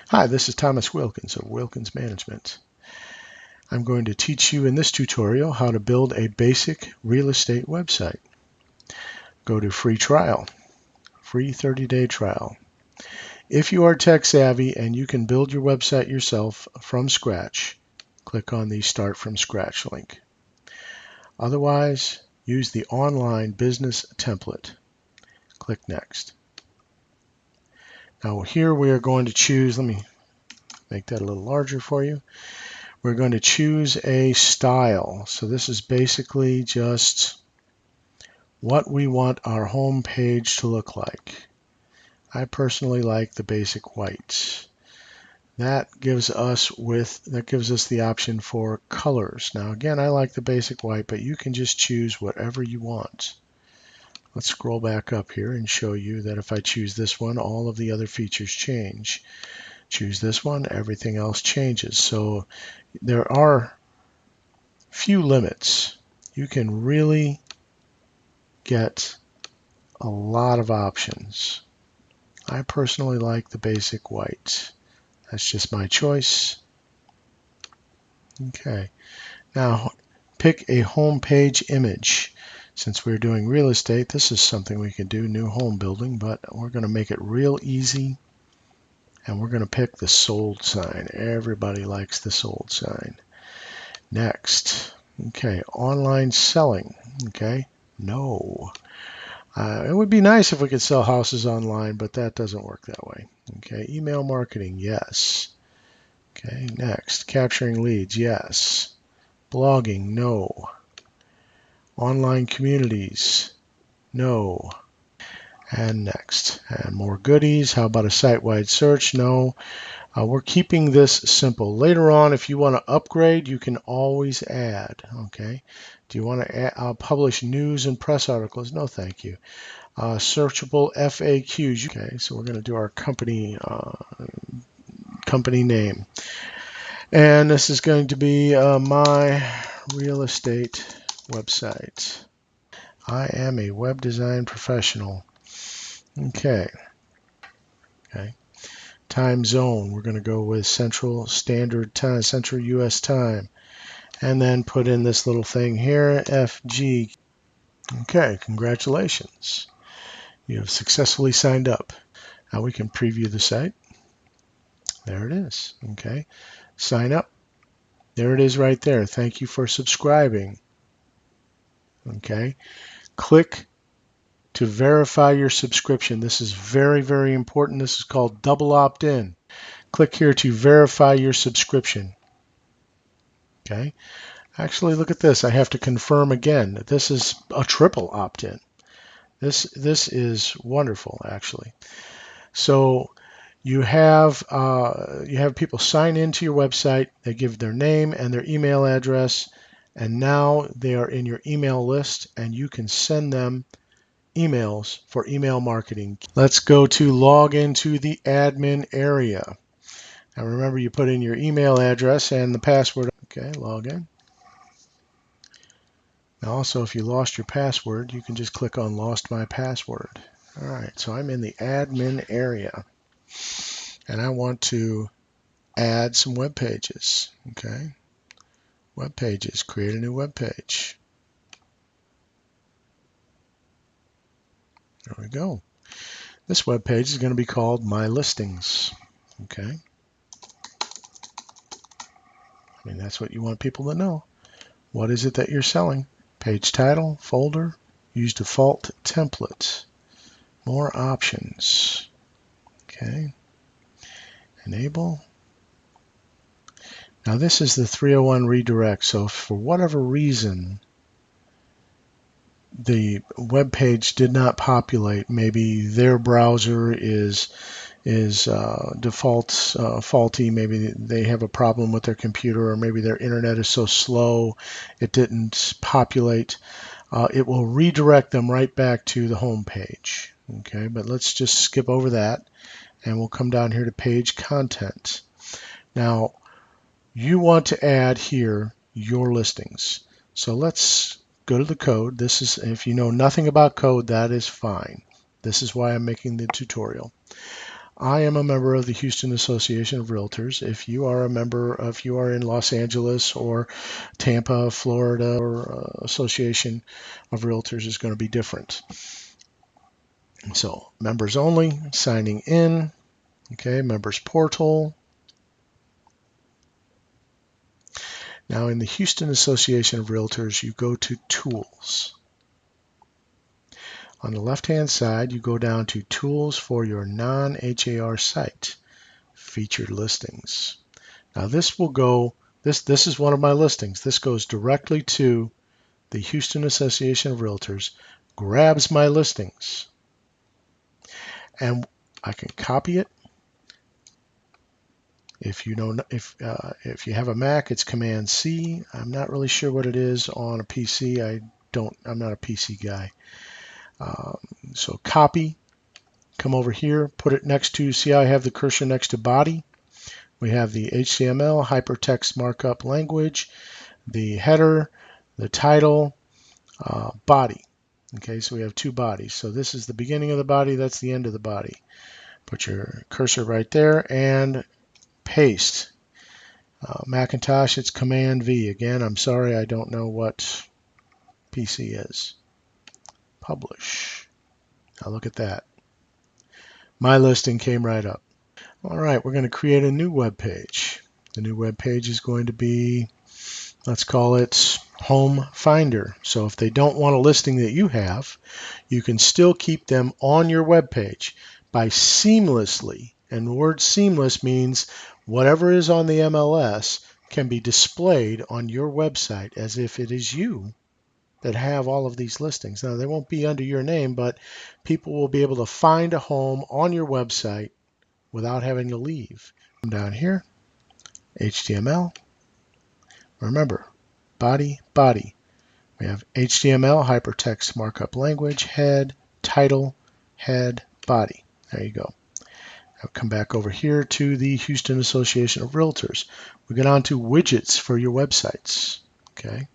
Hi, this is Thomas Wilkins of Wilkins Management. I'm going to teach you in this tutorial how to build a basic real estate website. Go to free trial, free 30-day trial. If you are tech savvy and you can build your website yourself from scratch, click on the Start from Scratch link. Otherwise, use the online business template. Click Next. Now here we are going to choose, let me make that a little larger for you. We're going to choose a style. So this is basically just what we want our home page to look like. I personally like the basic white. That gives us the option for colors. Now again, I like the basic white, but you can just choose whatever you want. Let's scroll back up here and show you that if I choose this one, all of the other features change. Choose this one, everything else changes. So there are few limits. You can really get a lot of options. I personally like the basic white. That's just my choice. Okay, now pick a home page image. Since we're doing real estate, this is something we can do, new home building, but we're going to make it real easy, and we're going to pick the sold sign. Everybody likes the sold sign. Next, okay, online selling. Okay, no. It would be nice if we could sell houses online, but that doesn't work that way. Okay, email marketing, yes. Okay, next, capturing leads, yes. Blogging, no. Online communities, no. And next, and more goodies. How about a site-wide search? No. We're keeping this simple. Later on, if you want to upgrade, you can always add. Okay. Do you want to publish news and press articles? No, thank you. Searchable FAQs. Okay, so we're going to do our company name, and this is going to be my real estate website. I am a web design professional. Okay. Time zone, we're going to go with Central Standard Time, Central US Time, and then put in this little thing here, FG. Okay, congratulations. You have successfully signed up. Now we can preview the site. There it is. Okay, sign up. There it is right there. Thank you for subscribing. Okay, click to verify your subscription. This is very, very important. This is called double opt-in. Click here to verify your subscription. Okay. Actually, look at this. I have to confirm again. This is a triple opt-in. This is wonderful, actually. So you have people sign into your website. They give their name and their email address, and now they are in your email list, and you can send them emails for email marketing. Let's go to log into the admin area. Now remember, you put in your email address and the password. Okay, log in. Now also, if you lost your password, you can just click on Lost My Password. All right, so I'm in the admin area, and I want to add some web pages. Okay, web pages, create a new web page. There we go. This web page is going to be called My Listings. Okay, I mean, that's what you want people to know. What is it that you're selling? Page title, folder, use default template. More options. Okay, enable. Now this is the 301 redirect, so if for whatever reason the web page did not populate, maybe their browser is default faulty, maybe they have a problem with their computer, or maybe their internet is so slow it didn't populate, it will redirect them right back to the home page. Okay, but let's just skip over that, and we'll come down here to page content. Now you want to add here your listings. So let's go to the code. This is, if you know nothing about code, that is fine. This is why I'm making the tutorial. I am a member of the Houston Association of Realtors. If you are a member, if you are in Los Angeles or Tampa, Florida, or Association of Realtors is going to be different. So members only, signing in, okay, members portal. Now in the Houston Association of Realtors, you go to Tools. On the left-hand side, you go down to Tools for your non-HAR site, Featured Listings. Now this will go, this is one of my listings. This goes directly to the Houston Association of Realtors, grabs my listings, and I can copy it. If you know, if you have a Mac, it's Command C. I'm not really sure what it is on a PC. I'm not a PC guy. So copy, come over here, put it next to, see how I have the cursor next to body? We have the HTML, hypertext markup language, the header, the title, body. Okay, so we have two bodies. So this is the beginning of the body, that's the end of the body. Put your cursor right there and paste. Macintosh, it's Command V. Again, I'm sorry, I don't know what PC is. Publish. Now look at that. My listing came right up. All right, we're going to create a new web page. The new web page is going to be, let's call it Home Finder. So if they don't want a listing that you have, you can still keep them on your web page by seamlessly, and the word seamless means whatever is on the MLS can be displayed on your website as if it is you that have all of these listings. Now, they won't be under your name, but people will be able to find a home on your website without having to leave. Come down here, HTML. Remember, body, body. We have HTML, hypertext markup language, head, title, head, body. There you go. I'll come back over here to the Houston Association of Realtors. We get on to widgets for your websites. Okay.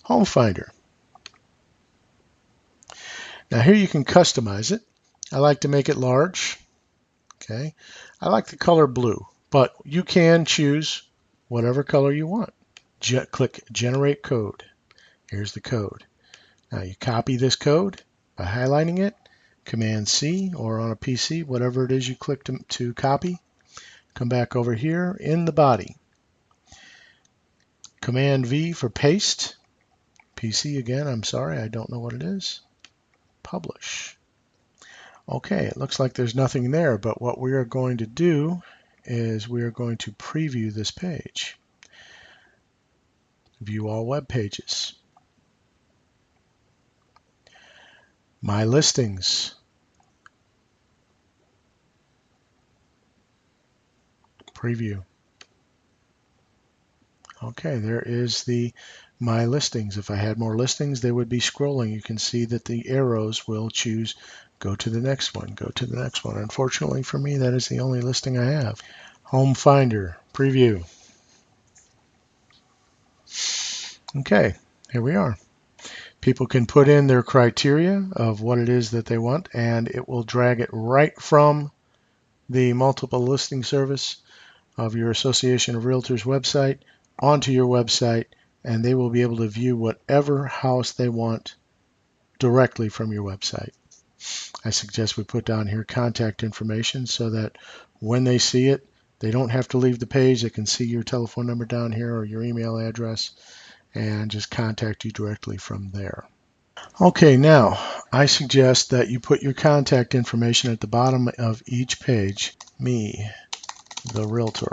Home Finder. Now here you can customize it. I like to make it large. Okay. I like the color blue, but you can choose whatever color you want. Click Generate Code. Here's the code. Now you copy this code by highlighting it, Command C, or on a PC, whatever it is you click to copy. Come back over here in the body. Command V for paste. PC again, I'm sorry, I don't know what it is. Publish. Okay, it looks like there's nothing there, but what we are going to do is we are going to preview this page. View all web pages. My listings. Preview. Okay, there is the My Listings. If I had more listings, they would be scrolling. You can see that the arrows will choose go to the next one, go to the next one. Unfortunately for me, that is the only listing I have. Home Finder, preview. Okay, here we are. People can put in their criteria of what it is that they want, and it will drag it right from the multiple listing service of your Association of Realtors website onto your website, and they will be able to view whatever house they want directly from your website. I suggest we put down here contact information so that when they see it, they don't have to leave the page. They can see your telephone number down here or your email address and just contact you directly from there. Okay, now I suggest that you put your contact information at the bottom of each page. Me, the realtor.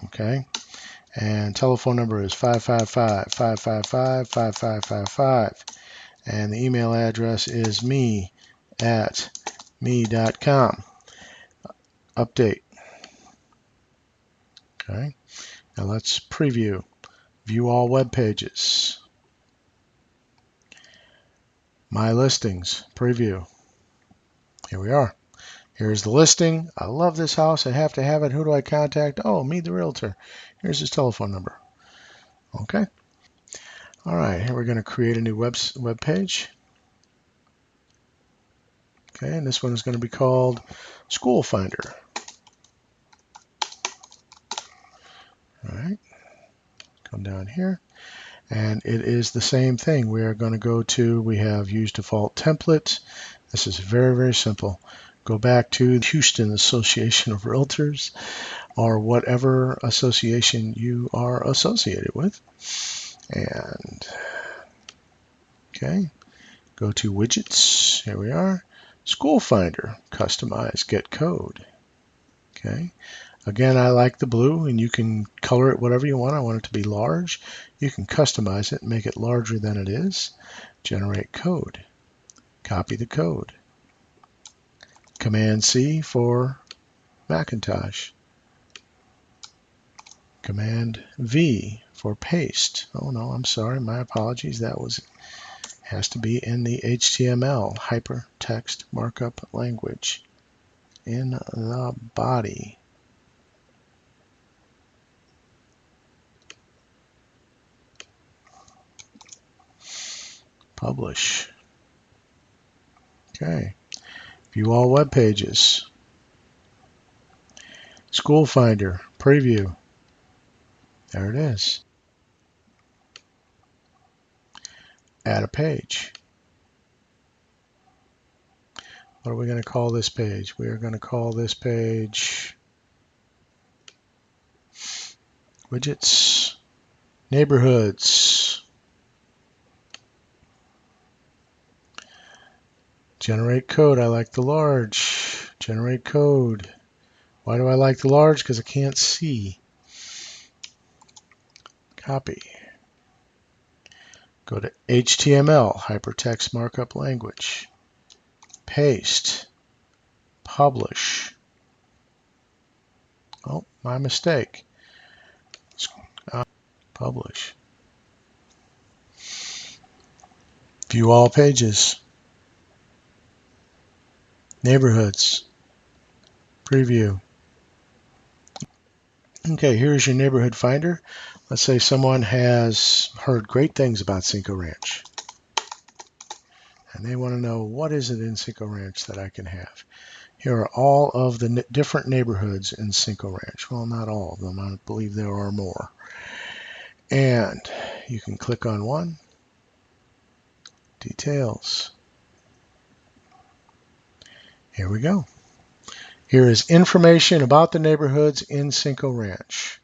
Okay. And telephone number is 555-555-5555. And the email address is me@me.com. Update. Okay. Now let's preview. View all web pages. My listings. Preview. Here we are. Here's the listing. I love this house. I have to have it. Who do I contact? Oh, me, the realtor. Here's his telephone number. Okay. All right. Here we're going to create a new web page. Okay, and this one is going to be called School Finder. All right, come down here. And it is the same thing. We are going to go to, we have use default templates. This is very, very simple. Go back to Houston Association of Realtors or whatever association you are associated with. And, okay, go to widgets. Here we are. School Finder, customize, get code. Okay. Again, I like the blue, and you can color it whatever you want. I want it to be large. You can customize it and make it larger than it is. Generate code. Copy the code. Command-C for Macintosh. Command-V for paste. Oh no, I'm sorry. My apologies. That has to be in the HTML, Hypertext Markup Language, in the body. Publish. Okay. View all web pages. School Finder, preview. There it is. Add a page. What are we going to call this page? We are going to call this page Widgets, Neighborhoods. Generate code. I like the large. Generate code. Why do I like the large? Because I can't see. Copy. Go to HTML, Hypertext Markup Language. Paste. Publish. Oh, my mistake. Publish. View all pages. Neighborhoods. Preview. Okay, here's your neighborhood finder. Let's say someone has heard great things about Cinco Ranch, and they want to know, what is it in Cinco Ranch that I can have? Here are all of the different neighborhoods in Cinco Ranch. Well, not all of them. I believe there are more. And you can click on one. Details. Here we go. Here is information about the neighborhoods in Cinco Ranch.